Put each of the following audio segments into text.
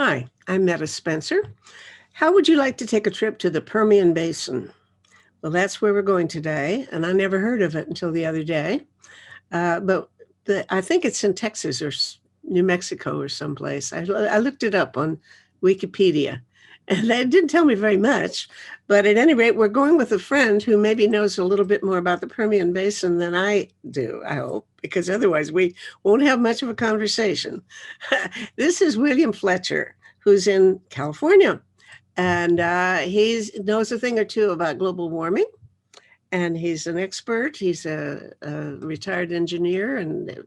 Hi, I'm Meta Spencer. How would you like to take a trip to the Permian Basin? Well, that's where we're going today, and I never heard of it until the other day. But I think it's in Texas or New Mexico or someplace. I looked it up on Wikipedia, and they didn't tell me very much. But at any rate, we're going with a friend who maybe knows a little bit more about the Permian Basin than I do, I hope, because otherwise we won't have much of a conversation. This is William Fletcher, who's in California, and he knows a thing or two about global warming, and he's an expert. He's a retired engineer and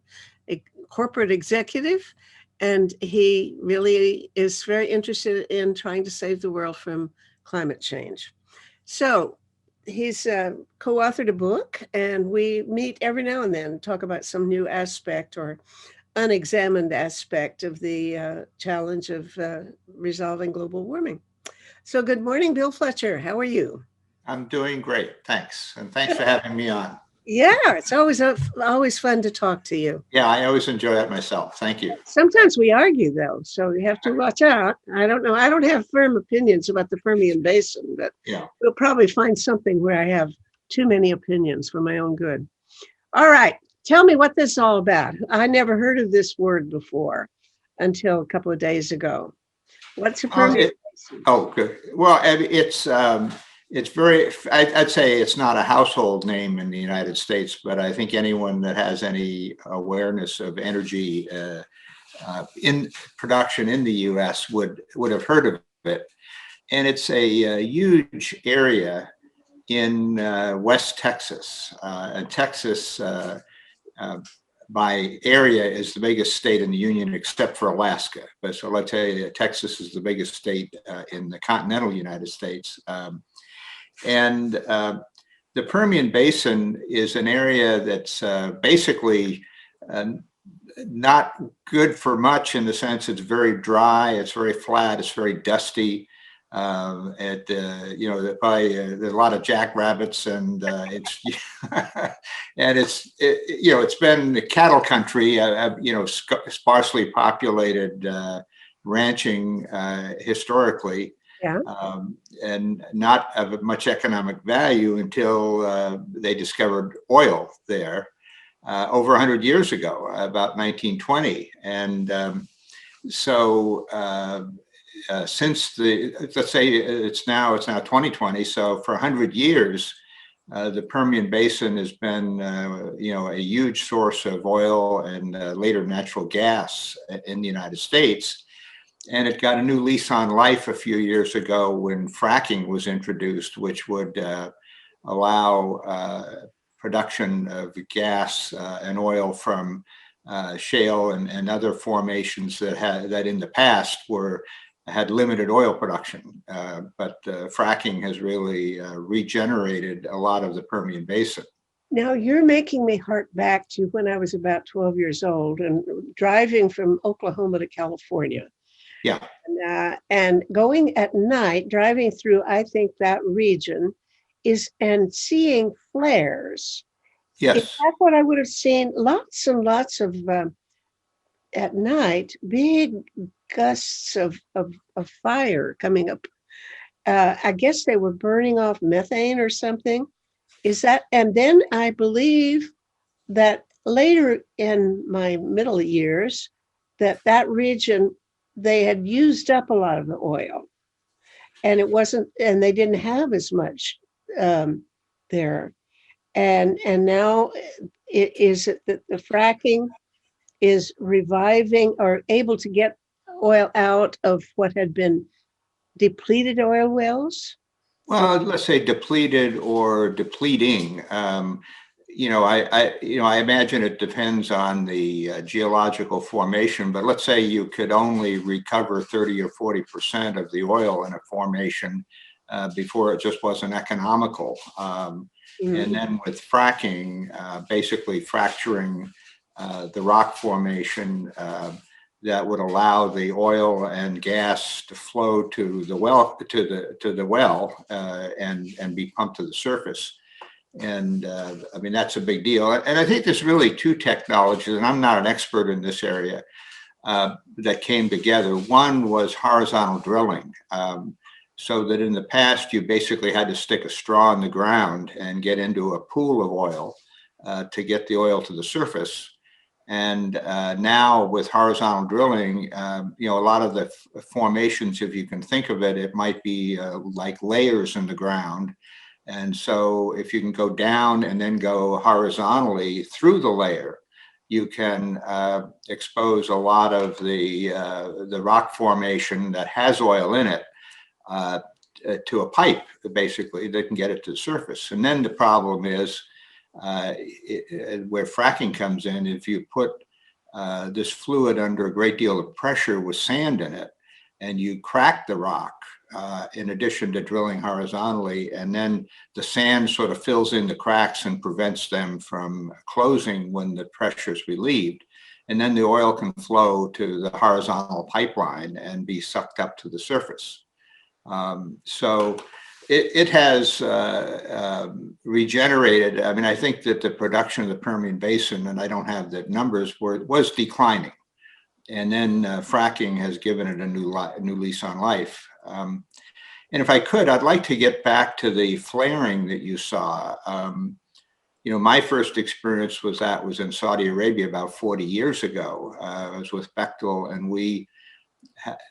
a corporate executive, and he really is very interested in trying to save the world from climate change. So he's co-authored a book, and we meet every now and then, talk about some new aspect or unexamined aspect of the challenge of resolving global warming. So good morning, Bill Fletcher. How are you? I'm doing great, thanks. And thanks for having me on. Yeah, it's always fun to talk to you. Yeah, I always enjoy it myself. Thank you. Sometimes we argue, though, so you have to watch out. I don't know. I don't have firm opinions about the Permian Basin, but Yeah. we'll probably find something where I have too many opinions for my own good. All right. Tell me what this is all about. I never heard of this word before until a couple of days ago. What's a Permian Basin? Oh, good. Well, it's very, I'd say it's not a household name in the United States, but I think anyone that has any awareness of energy in production in the US would have heard of it. And it's a huge area in West Texas. And Texas, by area, is the biggest state in the union except for Alaska. But so let's say Texas is the biggest state in the continental United States. And the Permian Basin is an area that's basically not good for much, in the sense it's very dry, it's very flat, it's very dusty. There's a lot of jackrabbits, and it's been the cattle country, sparsely populated ranching historically. Yeah. And not of much economic value until they discovered oil there over 100 years ago, about 1920. And since let's say it's now 2020, so for 100 years, the Permian Basin has been, a huge source of oil and later natural gas in the United States. And it got a new lease on life a few years ago when fracking was introduced, which would allow production of gas and oil from shale and other formations that in the past had limited oil production. But fracking has really regenerated a lot of the Permian Basin. Now you're making me hark back to when I was about 12 years old and driving from Oklahoma to California. Yeah. And going at night, driving through, I think, that region and seeing flares. Yes. Is that what I would have seen? Lots and lots of, at night, big gusts of fire coming up. I guess they were burning off methane or something. Is that, and then I believe that later in my middle years, that region, they had used up a lot of the oil, and they didn't have as much there. And now is it that the fracking is reviving or able to get oil out of what had been depleted oil wells? Well, let's say depleted or depleting. I imagine it depends on the geological formation, but let's say you could only recover 30 or 40% of the oil in a formation before it just wasn't economical. And then with fracking, basically fracturing the rock formation, that would allow the oil and gas to flow to the well, and be pumped to the surface. And that's a big deal. And I think there's really two technologies, and I'm not an expert in this area, that came together. One was horizontal drilling. So that in the past, you basically had to stick a straw in the ground and get into a pool of oil to get the oil to the surface. And now with horizontal drilling, a lot of the formations, if you can think of it, it might be like layers in the ground. And so if you can go down and then go horizontally through the layer, you can expose a lot of the rock formation that has oil in it to a pipe, basically, that can get it to the surface. And then the problem is where fracking comes in. If you put this fluid under a great deal of pressure with sand in it, and you crack the rock, in addition to drilling horizontally, and then the sand sort of fills in the cracks and prevents them from closing when the pressure is relieved. And then the oil can flow to the horizontal pipeline and be sucked up to the surface. So it has regenerated. I mean, I think that the production of the Permian Basin, and I don't have the numbers, was declining. And then fracking has given it a new lease on life. And if I could, I'd like to get back to the flaring that you saw. My first experience was in Saudi Arabia about 40 years ago. I was with Bechtel, and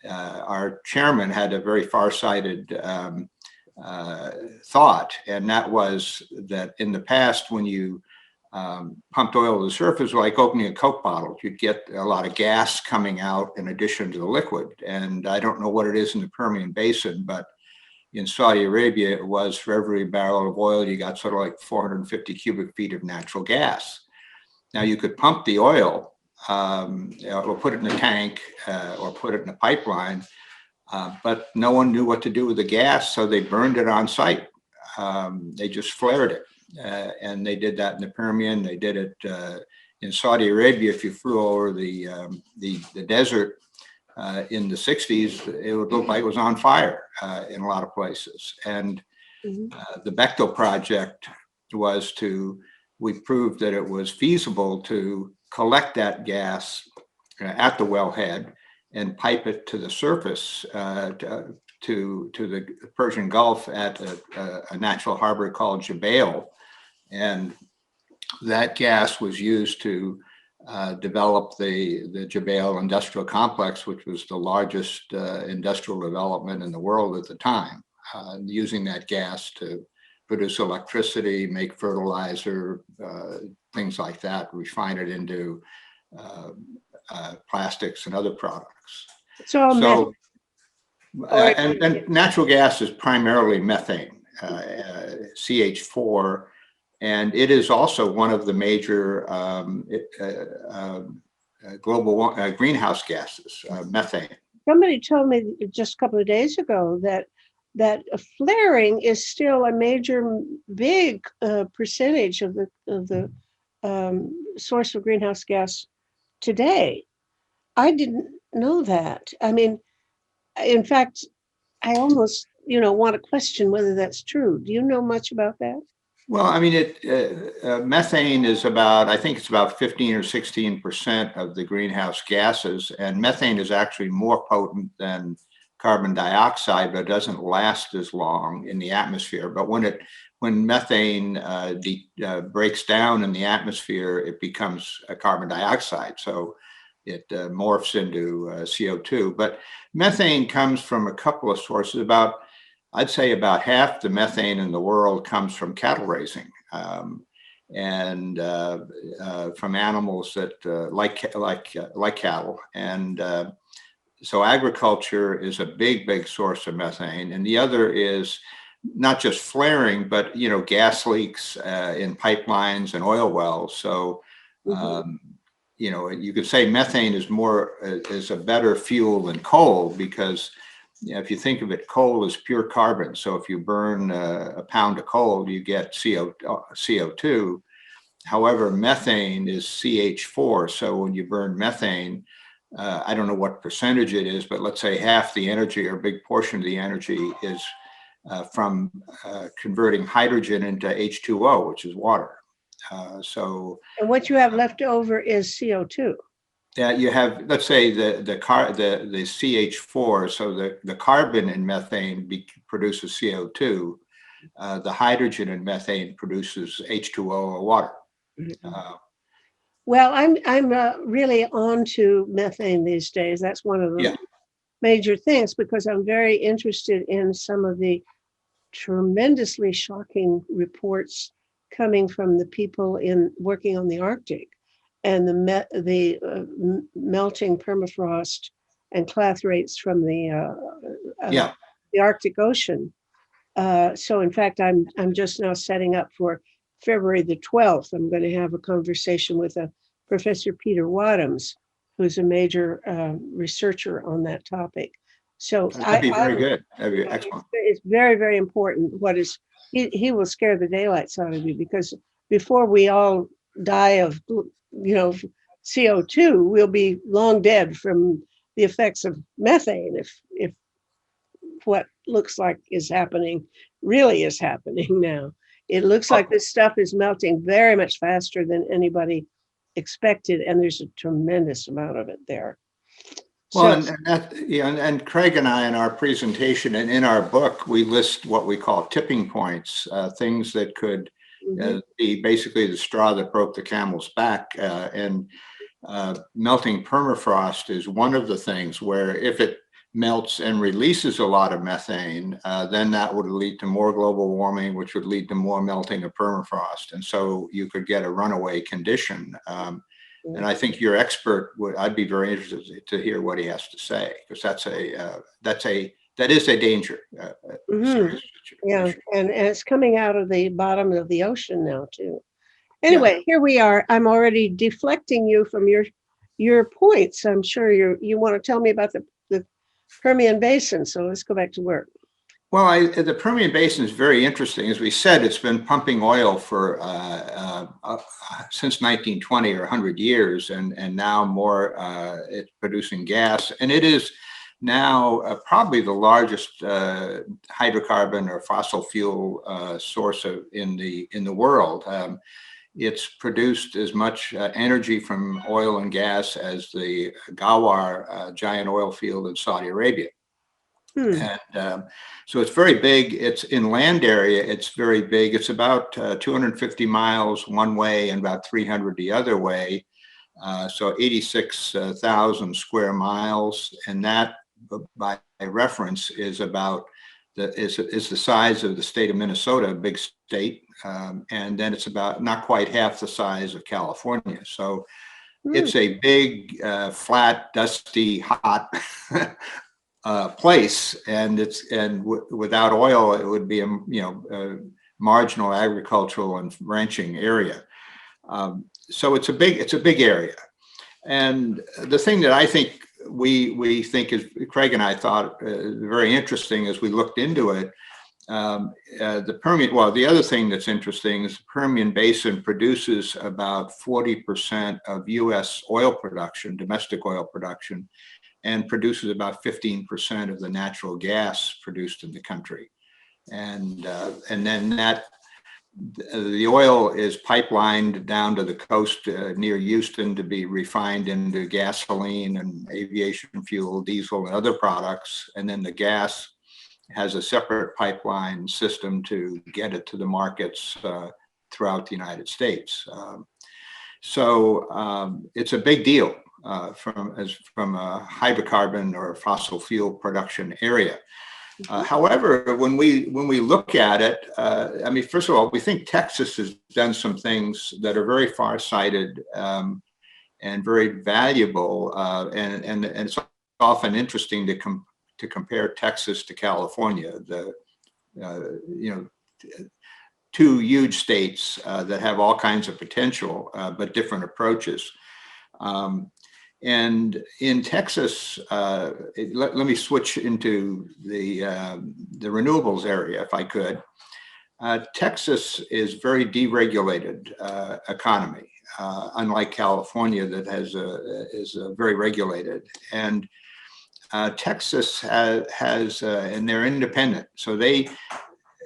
our chairman had a very far-sighted thought, and that was that in the past, when you pumped oil to the surface, like opening a Coke bottle, you'd get a lot of gas coming out in addition to the liquid. And I don't know what it is in the Permian Basin, but in Saudi Arabia, it was for every barrel of oil, you got sort of like 450 cubic feet of natural gas. Now you could pump the oil or put it in a tank or put it in a pipeline, but no one knew what to do with the gas, so they burned it on site. They just flared it. And they did that in the Permian. They did it in Saudi Arabia. If you flew over the desert in the 60s, it would look like it was on fire in a lot of places. And the Bechtel project was we proved that it was feasible to collect that gas at the wellhead and pipe it to the surface to the Persian Gulf at a natural harbor called Jubail. And that gas was used to develop the Jubail industrial complex, which was the largest industrial development in the world at the time, using that gas to produce electricity, make fertilizer, things like that, refine it into plastics and other products. So and natural gas is primarily methane, CH4, and it is also one of the major global greenhouse gases, methane. Somebody told me just a couple of days ago that flaring is still a major, big percentage of the source of greenhouse gas today. I didn't know that. I mean, in fact, I almost, want to question whether that's true. Do you know much about that? Well, I mean, methane is I think it's about 15 or 16% of the greenhouse gases, and methane is actually more potent than carbon dioxide, but it doesn't last as long in the atmosphere. But when methane breaks down in the atmosphere, it becomes a carbon dioxide. So it morphs into CO2. But methane comes from a couple of sources. I'd say about half the methane in the world comes from cattle raising and from animals that like cattle. And so agriculture is a big source of methane. And the other is not just flaring, but gas leaks in pipelines and oil wells. So you could say methane is a better fuel than coal, because if you think of it, coal is pure carbon. So if you burn a pound of coal, you get CO2. However, methane is CH4. So when you burn methane, I don't know what percentage it is, but let's say half the energy or a big portion of the energy is from converting hydrogen into H2O, which is water. And what you have left over is CO2. you have, let's say the CH4, so the carbon in methane produces CO2. The hydrogen in methane produces H2O or water. Well, I'm really on to methane these days. That's one of the Yeah. major things because I'm very interested in some of the tremendously shocking reports coming from the people in working on the Arctic and the melting permafrost and clathrates from Yeah. the Arctic Ocean. So in fact, I'm just now setting up for February the 12th. I'm going to have a conversation with a Professor Peter Wadhams, who's a major researcher on that topic. So That'd be very good. That'd be excellent. it's very, very important. He will scare the daylights out of you because before we all die of, CO2, we'll be long dead from the effects of methane if what looks like is happening really is happening now. It looks like this stuff is melting very much faster than anybody expected, and there's a tremendous amount of it there. Well, and Craig and I in our presentation and in our book, we list what we call tipping points, things that could be basically the straw that broke the camel's back. And melting permafrost is one of the things where if it melts and releases a lot of methane, then that would lead to more global warming, which would lead to more melting of permafrost. And so you could get a runaway condition. And I think your expert I'd be very interested to hear what he has to say, because that is a danger. Serious situation. Yeah, and it's coming out of the bottom of the ocean now too. Anyway, Here we are. I'm already deflecting you from your points. I'm sure you want to tell me about the Permian Basin. So let's go back to work. Well, the Permian Basin is very interesting. As we said, it's been pumping oil for since 1920 or 100 years, and now more it's producing gas. And it is now probably the largest hydrocarbon or fossil fuel source in the world. It's produced as much energy from oil and gas as the Ghawar giant oil field in Saudi Arabia. And so it's very big. It's in land area. It's very big. It's about 250 miles one way and about 300 the other way. So 86,000 square miles. And that, by reference, is about is the size of the state of Minnesota, a big state. And then it's about not quite half the size of California. So it's a big, flat, dusty, hot place, and without oil, it would be a marginal agricultural and ranching area. So it's a big area, and the thing that I think we think is, Craig and I thought very interesting as we looked into it. The Permian. Well, the other thing that's interesting is the Permian Basin produces about 40% of U.S. oil production, domestic oil production, and produces about 15% of the natural gas produced in the country. And then the oil is pipelined down to the coast near Houston to be refined into gasoline and aviation fuel, diesel, and other products. And then the gas has a separate pipeline system to get it to the markets throughout the United States. So it's a big deal from a hydrocarbon or fossil fuel production area. However, when we look at it, I mean, first of all, we think Texas has done some things that are very far-sighted and very valuable, and it's often interesting to compare Texas to California. Two huge states that have all kinds of potential, but different approaches. And in Texas, let me switch into the renewables area, if I could. Texas is very deregulated economy, unlike California that is very regulated. And Texas has and they're independent. So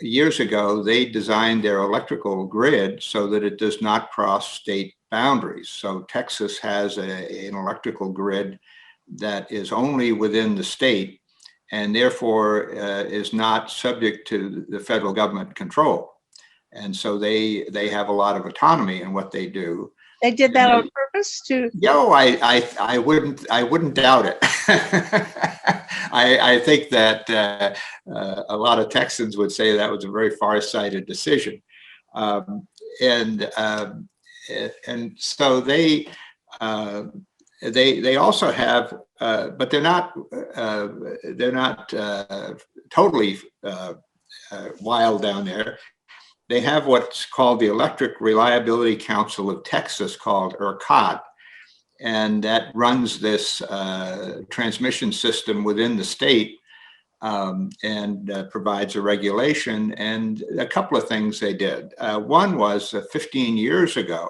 years ago, they designed their electrical grid so that it does not cross state boundaries. So Texas has an electrical grid that is only within the state and therefore is not subject to the federal government control. And so they have a lot of autonomy in what they do. They did that on purpose to. No, I wouldn't doubt it. I think that a lot of Texans would say that was a very far-sighted decision, and so they also have, but they're not totally wild down there. They have what's called the Electric Reliability Council of Texas, called ERCOT, and that runs this transmission system within the state and provides a regulation. And a couple of things they did. One was 15 years ago,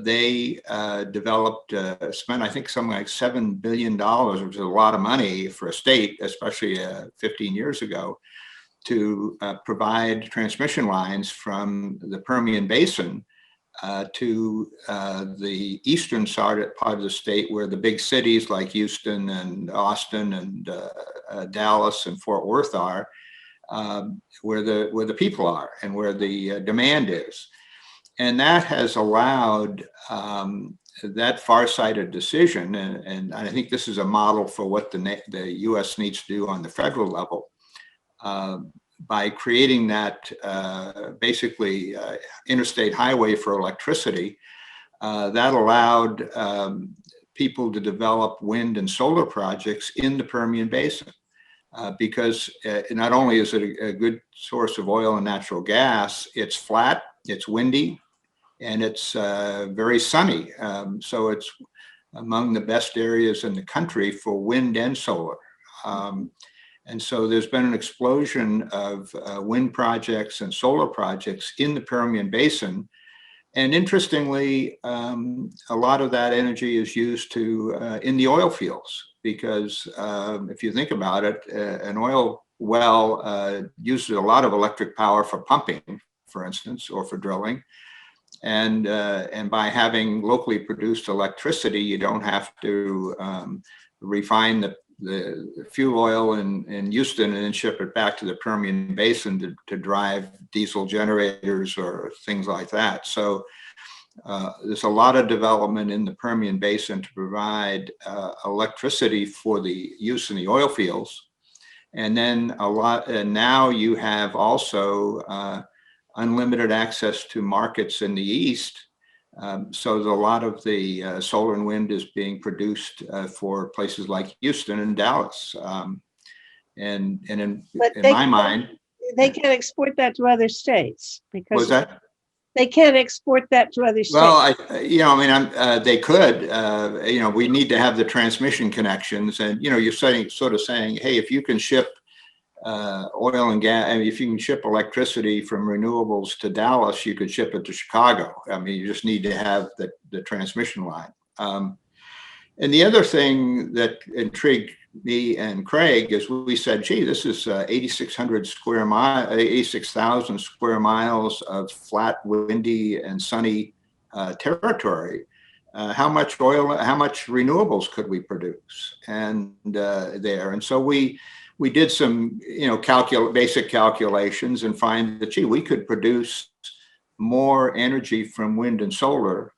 they developed, spent, I think, something like $7 billion, which is a lot of money for a state, especially 15 years ago, to provide transmission lines from the Permian Basin to the eastern part of the state, where the big cities like Houston and Austin and Dallas and Fort Worth are, where the people are and where the demand is. And that has allowed that far-sighted decision, and I think this is a model for what the U.S. needs to do on the federal level, by creating that basically interstate highway for electricity. That allowed people to develop wind and solar projects in the Permian Basin, because not only is it a good source of oil and natural gas, it's flat, it's windy, and it's very sunny. So it's among the best areas in the country for wind and solar. And so there's been an explosion of wind projects and solar projects in the Permian Basin. And interestingly, a lot of that energy is used in the oil fields, because if you think about it, an oil well uses a lot of electric power for pumping, for instance, or for drilling. And by having locally produced electricity, you don't have to refine the fuel oil in Houston and then ship it back to the Permian Basin to drive diesel generators or things like that. So there's a lot of development in the Permian Basin to provide electricity for the use in the oil fields. And then and now you have also unlimited access to markets in the East. So a lot of the solar and wind is being produced for places like Houston and Dallas. And in my mind, they can't export that to other states, because was that? They can't export that to other states. Well, they could. We need to have the transmission connections, and you're sort of saying, hey, if you can ship oil and gas, if you can ship electricity from renewables to Dallas, you could ship it to Chicago. I mean, you just need to have the transmission line. And the other thing that intrigued me and Craig is we said, gee, this is 8,600 square miles, 86,000 square miles of flat, windy, and sunny territory. How much oil, how much renewables could we produce? And so we did some, basic calculations and find that, gee, we could produce more energy from wind and solar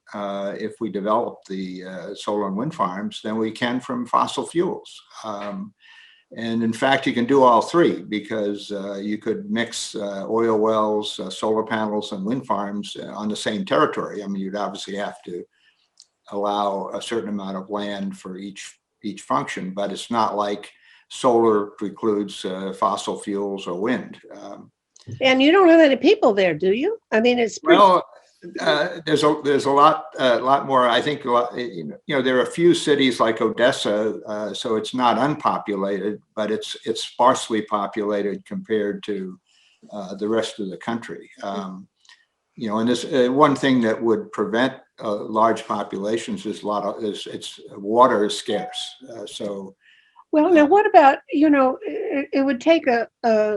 if we develop the solar and wind farms than we can from fossil fuels. And in fact, you can do all three, because you could mix oil wells, solar panels, and wind farms on the same territory. I mean, you'd obviously have to allow a certain amount of land for each function, but it's not like solar precludes fossil fuels or wind. And you don't have any people there, do you? I mean, it's pretty. Well, there's a lot more. I think there are a few cities like Odessa, so it's not unpopulated, but it's sparsely populated compared to the rest of the country. And this one thing that would prevent large populations is water is scarce. Well, now what about, it would take a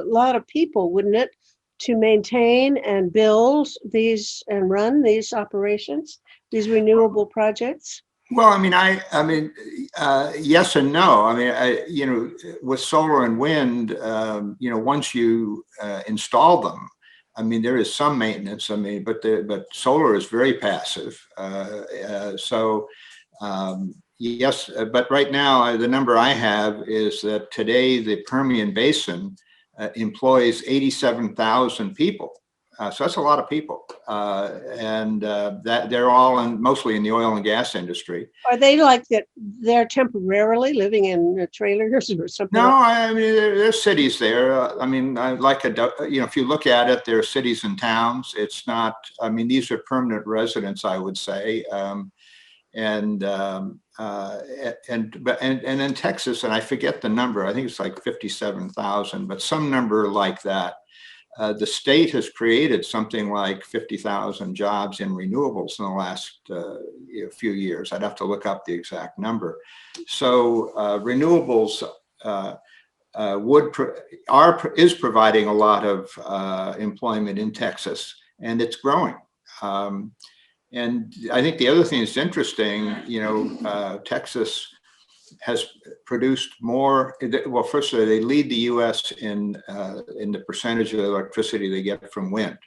lot of people, wouldn't it, to maintain and build these and run these operations, these renewable projects? Well, yes and no. With solar and wind, once you install them, there is some maintenance. But solar is very passive. Yes, but right now the number I have is that today the Permian Basin employs 87,000 people. So that's a lot of people, and that they're all mostly in the oil and gas industry. Are they like that? They're temporarily living in trailers or something? No, there's cities there. If you look at it, there are cities and towns. It's not. These are permanent residents, I would say. And in Texas, and I forget the number. I think it's like 57,000, but some number like that. The state has created something like 50,000 jobs in renewables in the last few years. I'd have to look up the exact number. So renewables is providing a lot of employment in Texas, and it's growing. And I think the other thing that's interesting, Texas has produced more. Well, first of all, they lead the U.S. in the percentage of electricity they get from wind.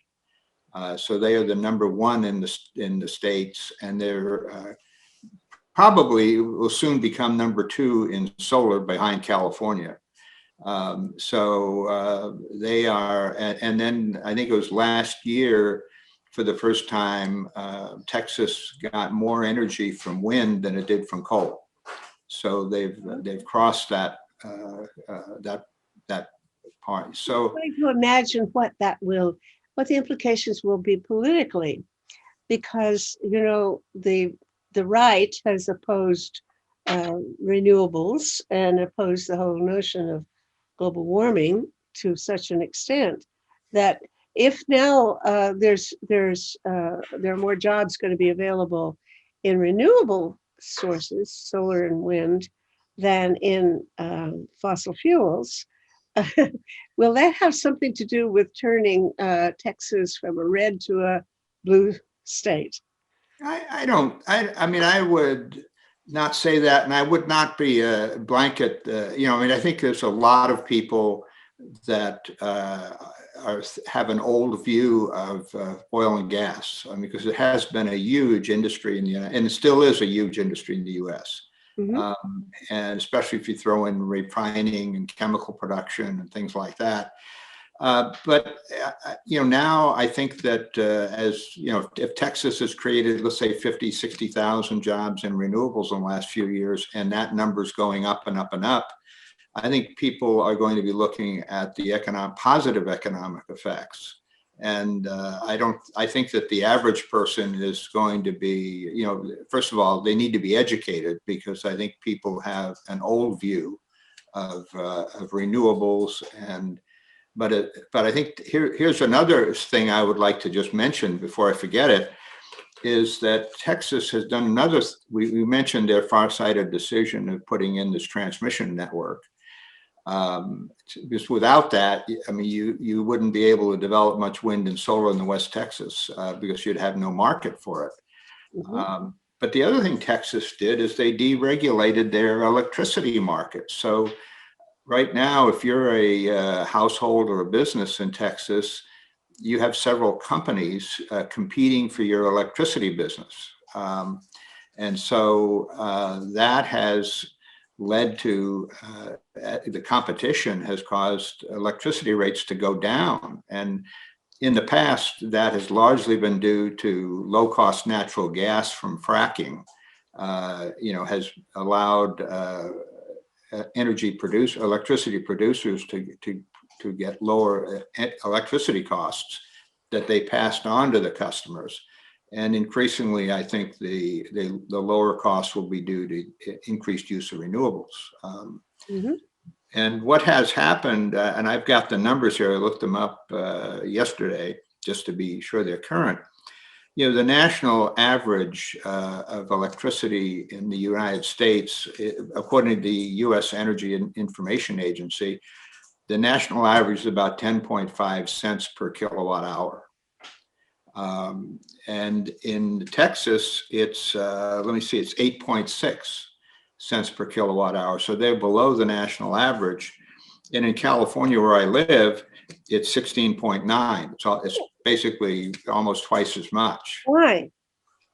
So they are the number one in the states, and they're probably will soon become number two in solar behind California. They are, and then I think it was last year, for the first time, Texas got more energy from wind than it did from coal. So they've crossed that part. So I'm trying to imagine what the implications will be politically, because the right has opposed renewables and opposed the whole notion of global warming to such an extent that if now there are more jobs going to be available in renewable sources, solar and wind, than in fossil fuels, will that have something to do with turning Texas from a red to a blue state? I would not say that, and I would not be a blanket. I think there's a lot of people that have an old view of oil and gas, because it has been a huge industry and it still is a huge industry in the U.S. Mm-hmm. And especially if you throw in refining and chemical production and things like that. But now I think that if Texas has created, let's say 50, 60,000 jobs in renewables in the last few years, and that number's going up and up and up, I think people are going to be looking at the positive economic effects. And I think that the average person is going to be, first of all, they need to be educated, because I think people have an old view of renewables. But I think here's another thing I would like to just mention before I forget it, is that Texas has done we mentioned their far-sighted decision of putting in this transmission network. Because without that, you wouldn't be able to develop much wind and solar in the West Texas, because you'd have no market for it. Mm-hmm. But the other thing Texas did is they deregulated their electricity market. So right now, if you're a household or a business in Texas, you have several companies competing for your electricity business. And so that has led to the competition has caused electricity rates to go down. And in the past, that has largely been due to low-cost natural gas from fracking, has allowed electricity producers to get lower electricity costs that they passed on to the customers. And increasingly, I think the lower costs will be due to increased use of renewables. Mm-hmm. And what has happened, and I've got the numbers here, I looked them up yesterday just to be sure they're current. The national average of electricity in the United States, according to the U.S. Energy Information Agency, The national average is about 10.5 cents per kilowatt hour. And in Texas, it's, let me see, it's 8.6 cents per kilowatt hour. So they're below the national average. And in California, where I live, it's 16.9. So it's basically almost twice as much. Why?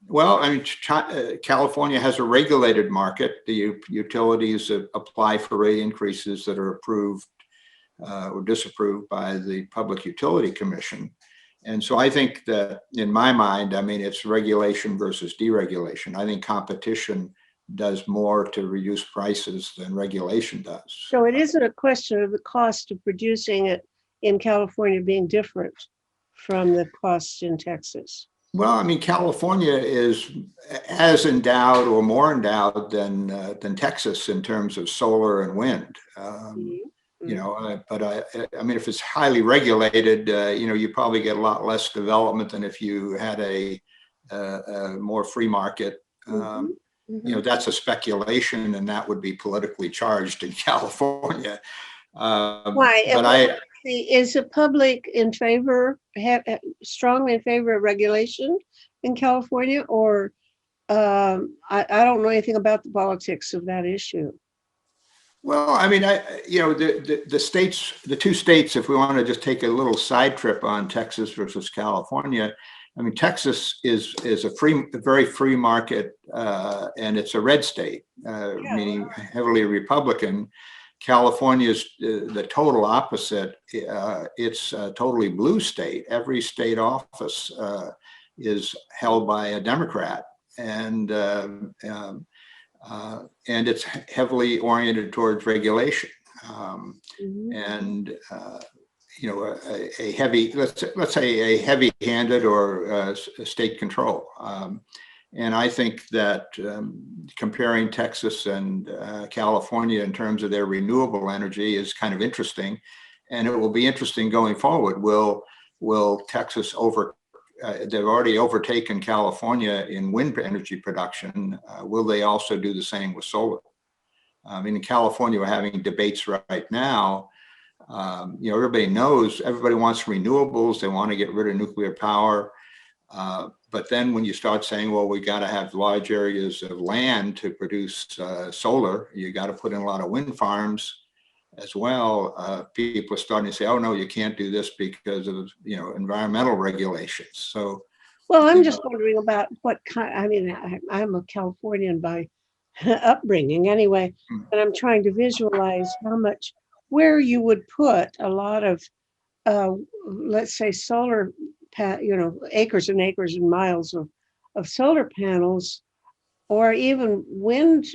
Well, I mean, California has a regulated market. The utilities apply for rate increases that are approved or disapproved by the Public Utility Commission. And so I think that in my mind, I mean, it's regulation versus deregulation. I think competition does more to reduce prices than regulation does. So it isn't a question of the cost of producing it in California being different from the costs in Texas. Well, I mean, California is as endowed or more endowed than Texas in terms of solar and wind. You know, but I mean, if it's highly regulated, you know, you probably get a lot less development than if you had a more free market. You know, that's a speculation, and that would be politically charged in California. Why? But is the public in favor, strongly in favor of regulation in California, or I don't know anything about the politics of that issue. Well, I mean, you know, the states, the two states, if we want to just take a little side trip on Texas versus California, I mean, Texas is a very free market, and it's a red state, meaning heavily Republican. California is the total opposite. It's a totally blue state. Every state office is held by a Democrat, and it's heavily oriented towards regulation, and you know, a heavy, let's say a heavy-handed or state control. And I think that comparing Texas and California in terms of their renewable energy is kind of interesting, and it will be interesting going forward. Will Texas they've already overtaken California in wind energy production. Will they also do the same with solar? I mean, in California, we're having debates right now. You know, everybody wants renewables. They want to get rid of nuclear power. But then when you start saying, well, we got to have large areas of land to produce solar, you got to put in a lot of wind farms as well. People are starting to say, oh, no, you can't do this because of, you know, environmental regulations. So, well, I'm just wondering about what kind, I mean, I'm a Californian by upbringing anyway, and I'm trying to visualize where you would put a lot of, let's say, solar, you know, acres and acres and miles of solar panels, or even wind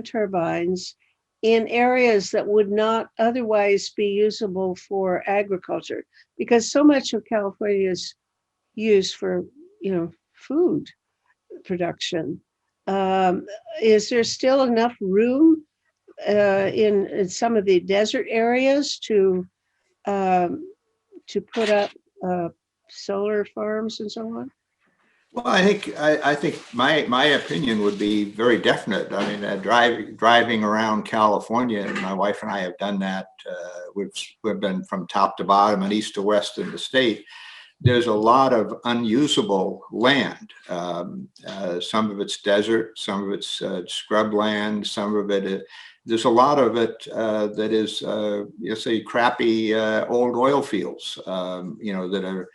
turbines in areas that would not otherwise be usable for agriculture, because so much of California is used for, you know, food production. Is there still enough room in some of the desert areas to put up solar farms and so on? well, I think my opinion would be very definite. I mean, driving around California, and my wife and I have done that. We've been from top to bottom and east to west in the state. There's a lot of unusable land. Some of it's desert, some of it's scrub land, some of it. There's a lot of it that is, you say, crappy old oil fields. You know, that are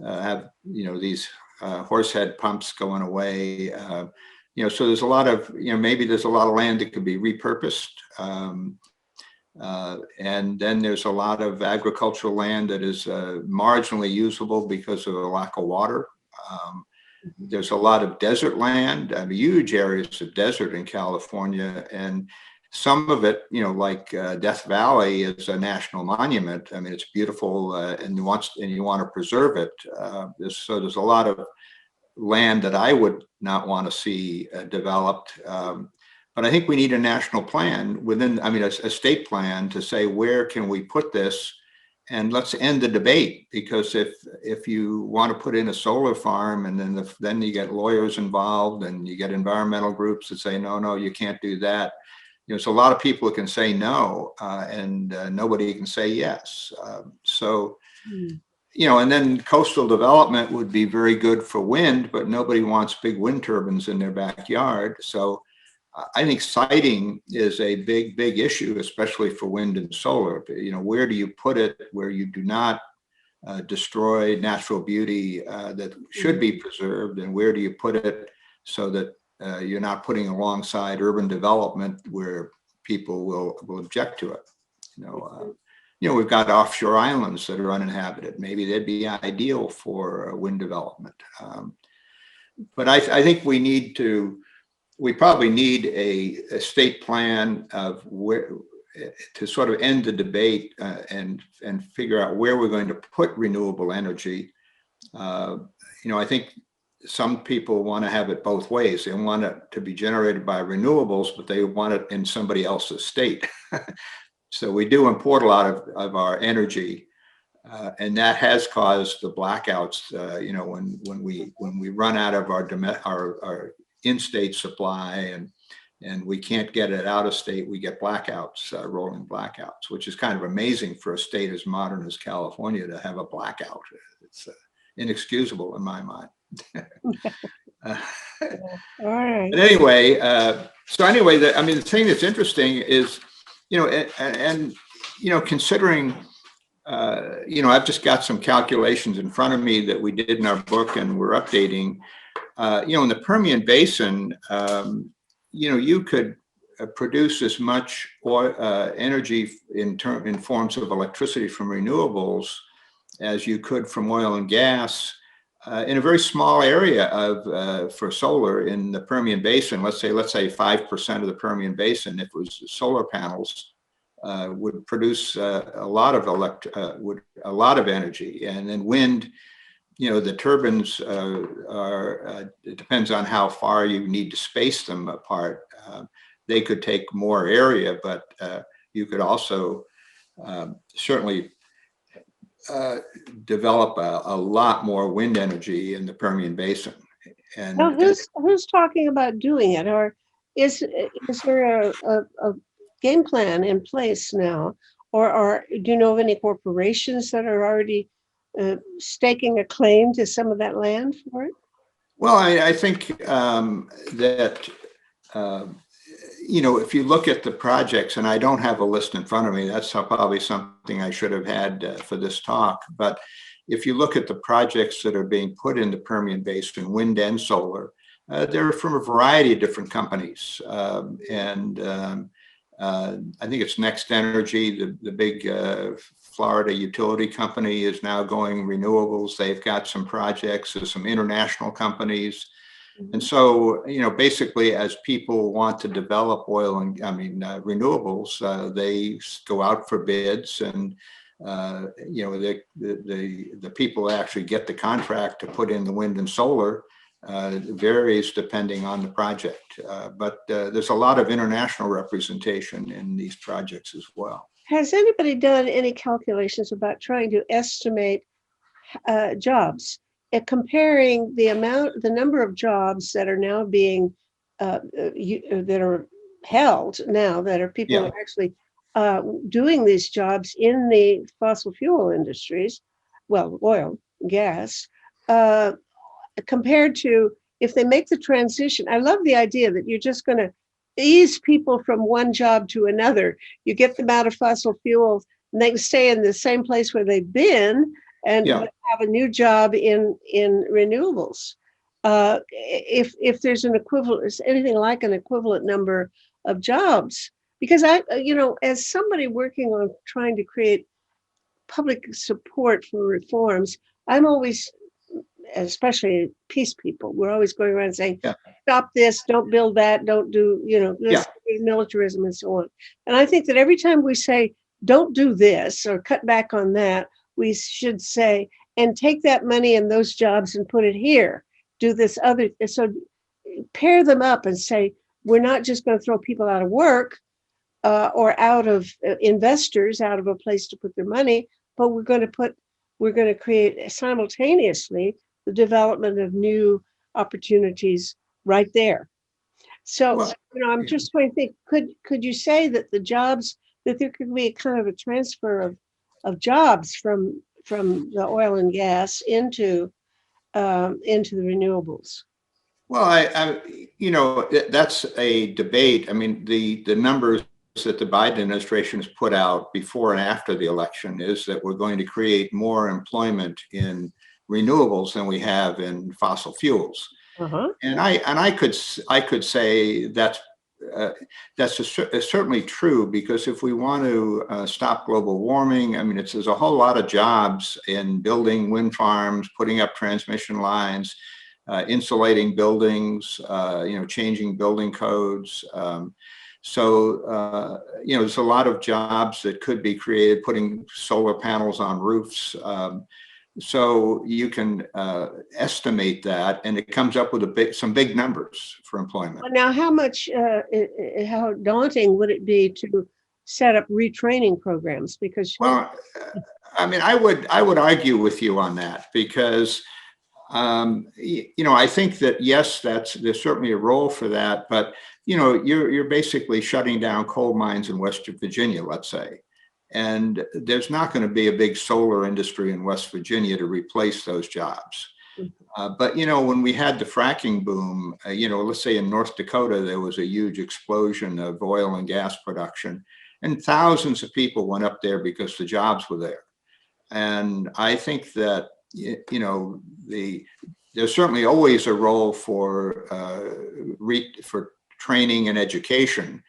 have, you know, these horsehead pumps going away. You know, so there's a lot of, you know, maybe there's a lot of land that could be repurposed. And then there's a lot of agricultural land that is marginally usable because of the lack of water. There's a lot of desert land, huge areas of desert in California, and some of it, you know, like Death Valley is a national monument. I mean, it's beautiful, and you want to preserve it. So there's a lot of land that I would not want to see developed. But I think we need a national plan a state plan to say, where can we put this? And let's end the debate, because if you want to put in a solar farm and then you get lawyers involved and you get environmental groups that say, no, you can't do that. there's a lot of people who can say no, and nobody can say yes. So, Mm. and then coastal development would be very good for wind, but nobody wants big wind turbines in their backyard. So I think siting is a big, big issue, especially for wind and solar. Where do you put it where you do not destroy natural beauty that should be preserved, and where do you put it so that you're not putting alongside urban development where people will object to it. We've got offshore islands that are uninhabited. Maybe they'd be ideal for wind development. But I think we probably need a state plan of where to sort of end the debate and figure out where we're going to put renewable energy. I think some people want to have it both ways. They want it to be generated by renewables, but they want it in somebody else's state. So we do import a lot of our energy, and that has caused the blackouts. When we run out of our in-state supply and we can't get it out of state, we get blackouts, rolling blackouts, which is kind of amazing for a state as modern as California to have a blackout. It's inexcusable in my mind. All right. But anyway, the thing that's interesting is, considering, I've just got some calculations in front of me that we did in our book and we're updating. In the Permian Basin, you could produce as much energy in forms of electricity from renewables as you could from oil and gas in a very small area for solar in the Permian Basin. Let's say 5% of the Permian Basin, if it was solar panels, would produce a lot of energy. And then wind, the turbines it depends on how far you need to space them apart. They could take more area, but you could also certainly develop a lot more wind energy in the Permian Basin. And now, who's talking about doing it, or is there a game plan in place now, or do you know of any corporations that are already staking a claim to some of that land for it? Well, I think that if you look at the projects, and I don't have a list in front of me, that's probably something I should have had for this talk. But if you look at the projects that are being put in the Permian Basin, wind and solar, they're from a variety of different companies. I think it's Next Energy, the big Florida utility company, is now going renewables. They've got some projects. There's some international companies. And so, basically, as people want to develop renewables, they go out for bids, and the people actually get the contract to put in the wind and solar. Varies depending on the project, but there's a lot of international representation in these projects as well. Has anybody done any calculations about trying to estimate jobs, comparing the number of jobs that are now being that are held now, that are people who are actually doing these jobs in the fossil fuel industries, well, oil, gas, compared to if they make the transition? I love the idea that you're just going to ease people from one job to another. You get them out of fossil fuels, and they can stay in the same place where they've been and have a new job in renewables. If there's anything like an equivalent number of jobs, because as somebody working on trying to create public support for reforms, I'm always, especially peace people, we're always going around saying, stop this, don't build that, don't do, this militarism and so on. And I think that every time we say, don't do this or cut back on that, we should say, and take that money and those jobs and put it here, do this other. So pair them up and say, we're not just going to throw people out of work or out of investors out of a place to put their money, but we're going to create simultaneously the development of new opportunities right there. So, Well, I'm just trying to think, could you say that that there could be a kind of a transfer of jobs from the oil and gas into the renewables? well, that's a debate. I mean, the numbers that the Biden administration has put out before and after the election is that we're going to create more employment in renewables than we have in fossil fuels. Uh-huh. And I could say that's certainly true, because if we want to stop global warming, I mean, there's a whole lot of jobs in building wind farms, putting up transmission lines, insulating buildings, changing building codes. There's a lot of jobs that could be created, putting solar panels on roofs. So you can estimate that, and it comes up with some big numbers for employment. Well, now, how daunting would it be to set up retraining programs? Because Well, I mean, I would argue with you on that, because I think that yes, there's certainly a role for that, but you're basically shutting down coal mines in West Virginia, let's say. And there's not going to be a big solar industry in West Virginia to replace those jobs. But when we had the fracking boom, let's say in North Dakota, there was a huge explosion of oil and gas production, and thousands of people went up there because the jobs were there. And I think that there's certainly always a role for training and education,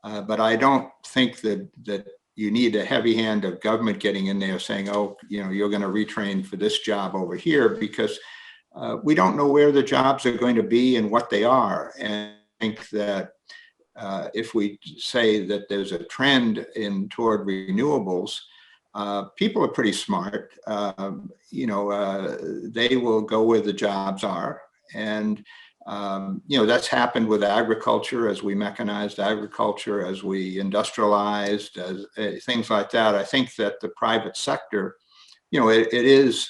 but I don't think that you need a heavy hand of government getting in there saying, oh, you're going to retrain for this job over here, because we don't know where the jobs are going to be and what they are. And I think that if we say that there's a trend toward renewables, people are pretty smart. They will go where the jobs are. And that's happened with agriculture, as we mechanized agriculture, as we industrialized, as things like that. I think that the private sector, it is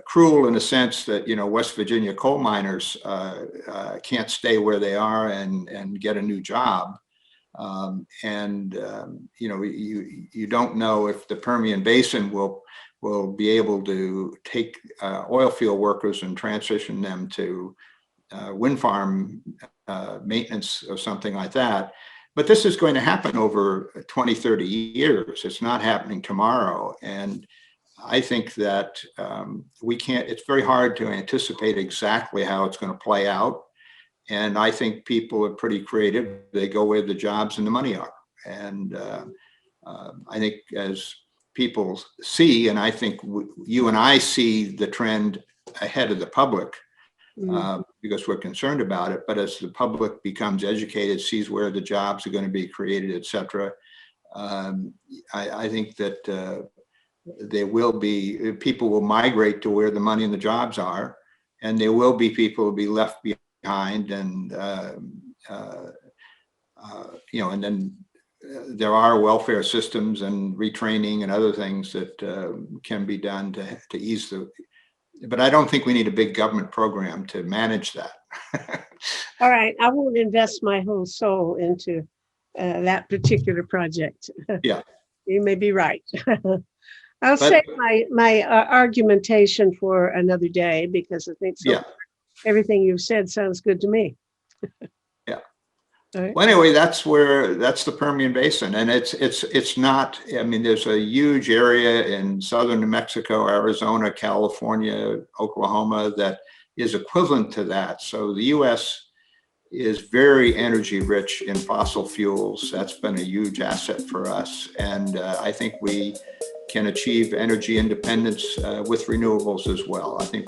cruel in the sense that, West Virginia coal miners can't stay where they are and get a new job. You don't know if the Permian Basin will be able to take oil field workers and transition them to wind farm maintenance or something like that. But this is going to happen over 20, 30 years. It's not happening tomorrow. And I think that it's very hard to anticipate exactly how it's going to play out. And I think people are pretty creative. They go where the jobs and the money are. And I think as people see, and I think you and I see the trend ahead of the public, because we're concerned about it. But as the public becomes educated, sees where the jobs are going to be created, et cetera, I think that people will migrate to where the money and the jobs are, and there will be people who will be left behind. And and then there are welfare systems and retraining and other things that can be done to ease but I don't think we need a big government program to manage that. All right, I won't invest my whole soul into that particular project. Yeah, you may be right. I'll save my argumentation for another day, because I think everything you've said sounds good to me. Yeah. Right. Well, anyway, that's the Permian Basin, and it's not. I mean, there's a huge area in southern New Mexico, Arizona, California, Oklahoma that is equivalent to that. So the U.S. is very energy rich in fossil fuels. That's been a huge asset for us, and I think we can achieve energy independence with renewables as well. I think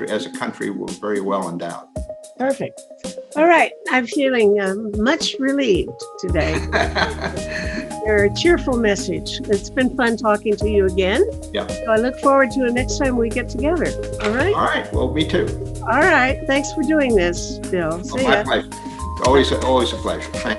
as a country, we're very well endowed. Perfect. All right. I'm feeling much relieved today. You're a cheerful message. It's been fun talking to you again. Yeah. So I look forward to the next time we get together. All right? All right. Well, me too. All right. Thanks for doing this, Bill. See ya. My pleasure. Always a pleasure. Thank you.